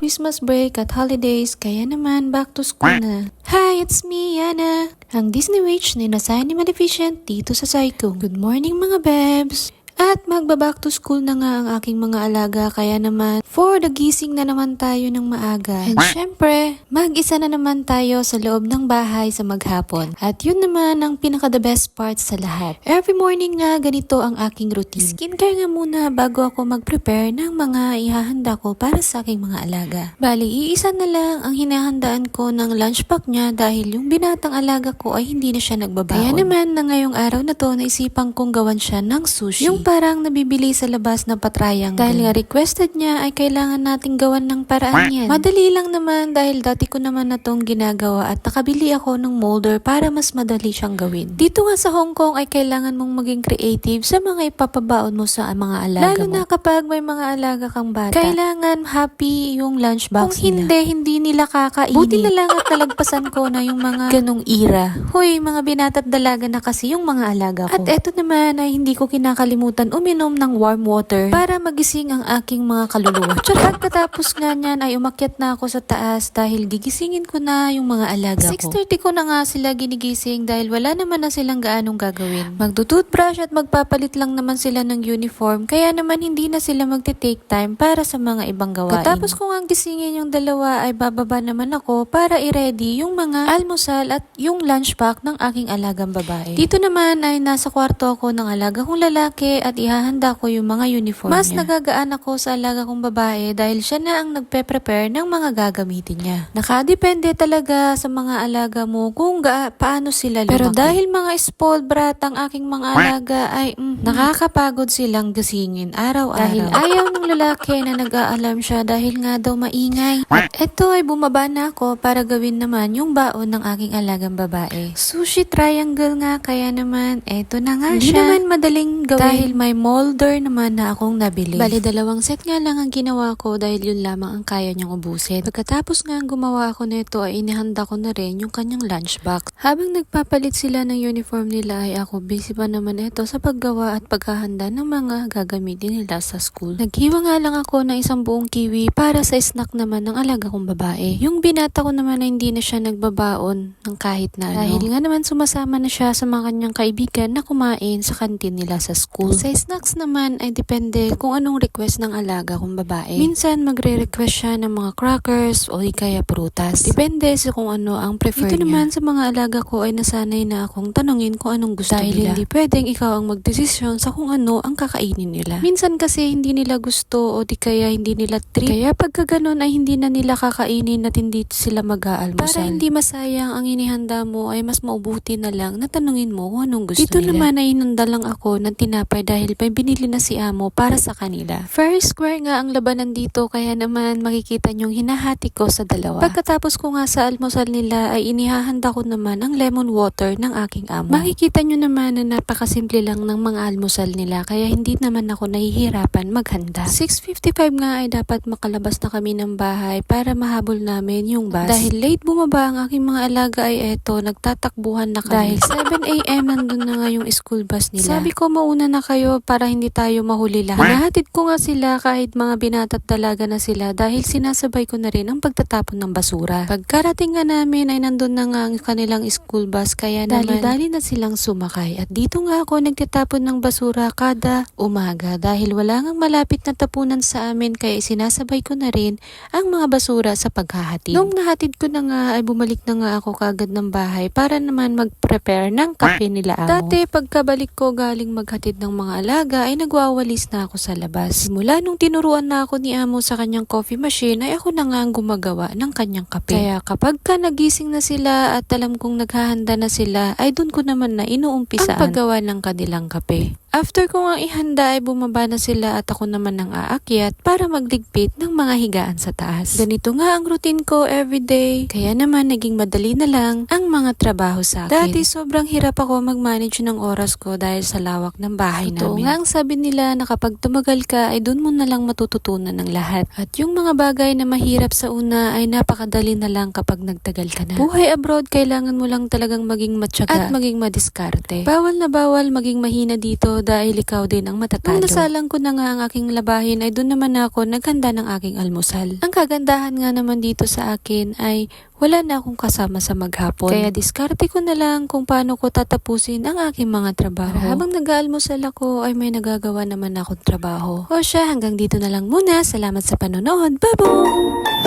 Christmas break at holidays, kaya naman back to school na. Hi, it's me, Yana. Ang Disney Witch na inasahan ni Maleficent dito sa Psycho. Good morning mga bebs! At magba-back to school na nga ang aking mga alaga, kaya naman for the gising na naman tayo ng maaga. And syempre, mag-isa na naman tayo sa loob ng bahay sa maghapon. At yun naman ang pinaka the best part sa lahat. Every morning nga ganito ang aking routine. Skincare nga muna bago ako mag-prepare ng mga ihahanda ko para sa aking mga alaga. Bali, iisa na lang ang hinahandaan ko ng lunch pack niya dahil yung binatang alaga ko ay hindi na siya nagbabaon. Kaya naman na ngayong araw na to, naisipan kong gawan siya ng sushi. Yung parang nabibili sa labas na patriangle. Dahil nga requested niya ay kailangan nating gawan ng paraan yan. Madali lang naman dahil dati ko naman na tong ginagawa at nakabili ako ng molder para mas madali siyang gawin. Dito nga sa Hong Kong ay kailangan mong maging creative sa mga ipapabaon mo sa mga alaga mo. Lalo na kapag may mga alaga kang bata. Kailangan happy yung lunchbox nila. Kung hindi nila kakainin. Buti na lang at nalagpasan ko na yung mga ganong era. Hoy, mga binata't dalaga na kasi yung mga alaga ko. At eto naman ay hindi ko kinakalimutan uminom ng warm water para magising ang aking mga kaluluwa. Pagkatapos nga niyan ay umakyat na ako sa taas dahil gigisingin ko na yung mga alaga ko. 6:30 ko na nga sila ginigising dahil wala naman na silang gaanong gagawin. Magtutoothbrush at magpapalit lang naman sila ng uniform, kaya naman hindi na sila magte-take time para sa mga ibang gawain. Katapos ko nga gisingin yung dalawa ay bababa naman ako para i-ready yung mga almusal at yung lunch pack ng aking alagang babae. Dito naman ay nasa kwarto ako ng alaga kong lalaki at ihahanda ko yung mga uniform niya. Mas nagagaan ako sa alaga kong babae dahil siya na ang nagpe-prepare ng mga gagamitin niya. Nakadepende talaga sa mga alaga mo kung paano sila lumaki. Pero dahil mga spoiled brat ang aking mga alaga ay nakakapagod silang gisingin araw-araw. Dahil ayaw ng lalaki na nag-aalarm siya dahil nga daw maingay. At eto ay bumaba na ako para gawin naman yung baon ng aking alagang babae. Sushi triangle nga, kaya naman eto na nga siya. Hindi naman madaling gawin dahil may molder naman na akong nabili. Bali, 2 set nga lang ang ginawa ko dahil yun lamang ang kaya niyang ubusin. Pagkatapos nga gumawa ako nito ay inihanda ko na rin yung kanyang lunchbox. Habang nagpapalit sila ng uniform nila ay ako busy pa naman ito sa paggawa at paghahanda ng mga gagamitin nila sa school. Naghiwa nga lang ako ng isang buong kiwi para sa snack naman ng alaga kong babae. Yung binata ko naman na hindi na siya nagbabaon ng kahit na ano. Dahil nga naman sumasama na siya sa mga kanyang kaibigan na kumain sa kantin nila sa school. Sa snacks naman ay depende kung anong request ng alaga kong babae. Minsan magre-request siya ng mga crackers o kaya prutas. Depende sa kung ano ang prefer niya. Ito naman sa mga alaga ko ay nasanay na akong tanungin kung anong gusto nila. Dahil hindi pwedeng ikaw ang magdesisyon sa kung ano ang kakainin nila. Minsan kasi hindi nila gusto o di kaya hindi nila treat. Kaya pagka ganun ay hindi na nila kakainin at hindi sila mag-aalmusal. Para hindi masayang ang inihanda mo ay mas maubuti na lang na tanungin mo kung anong gusto nila. Dito naman ay inunda lang ako ng tinapay dahil may binili na si Amo para sa kanila. Fair square nga ang labanan dito, kaya naman makikita nyong hinahati ko sa dalawa. Pagkatapos ko nga sa almusal nila ay inihahanda ko naman ang lemon water ng aking amo. Makikita nyo naman na napakasimple lang ng mga almusal nila, kaya hindi naman ako nahihirapan maghanda. 6:55 nga ay dapat makalabas na kami ng bahay para mahabol namin yung bus. Dahil late bumaba ang aking mga alaga ay eto, nagtatakbuhan na kami. Dahil 7 AM nandun na nga yung school bus nila. Sabi ko mauna na kayo para hindi tayo mahuli lahat. Hinahatid ko nga sila kahit mga binata't dalaga na sila dahil sinasabay ko na rin ang pagtatapon ng basura. Pagkarating nga namin ay nandun na nga ang kanilang school bus, kaya naman dali na silang sumakay. At dito nga ako nagtatapon ng basura kada umaga dahil wala ngang malapit na tapunan sa amin, kaya sinasabay ko na rin ang mga basura sa paghahatid. Nung nahatid ko na nga ay bumalik na nga ako kagad ng bahay para naman mag-prepare ng kape nila Amo. Dati pagkabalik ko galing maghatid ng mga alaga ay nagwawalis na ako sa labas. Simula nung tinuruan na ako ni Amo sa kanyang coffee machine ay ako na nga ang gumagawa ng kanyang kape. Kaya kapag nagising na sila at alam kong naghahanda na sila ay dun ko naman na inuumpisaan ang paggawa ng kanilang kape. After ko nga ihanda ay bumaba na sila at ako naman ang aakyat para magligpit ng mga higaan sa taas. Ganito nga ang routine ko everyday, kaya naman naging madali na lang ang mga trabaho sa akin. Dati sobrang hirap ako mag-manage ng oras ko dahil sa lawak ng bahay namin. Ito nga ang sabi nila na kapag tumagal ka ay dun mo na lang matututunan ng lahat. At yung mga bagay na mahirap sa una ay napakadali na lang kapag nagtagal ka na. Buhay abroad, kailangan mo lang talagang maging matyaga at maging madiskarte. Bawal na bawal maging mahina dito dahil ikaw din ang matatalo. Nung nasalang ko na nga ang aking labahin ay doon naman ako naghanda ng aking almusal. Ang kagandahan nga naman dito sa akin ay wala na akong kasama sa maghapon. Kaya diskarte ko na lang kung paano ko tatapusin ang aking mga trabaho. Para habang nag-aalmusal ako ay may nagagawa naman akong trabaho. O siya, hanggang dito na lang muna. Salamat sa panonood. Bye-bye!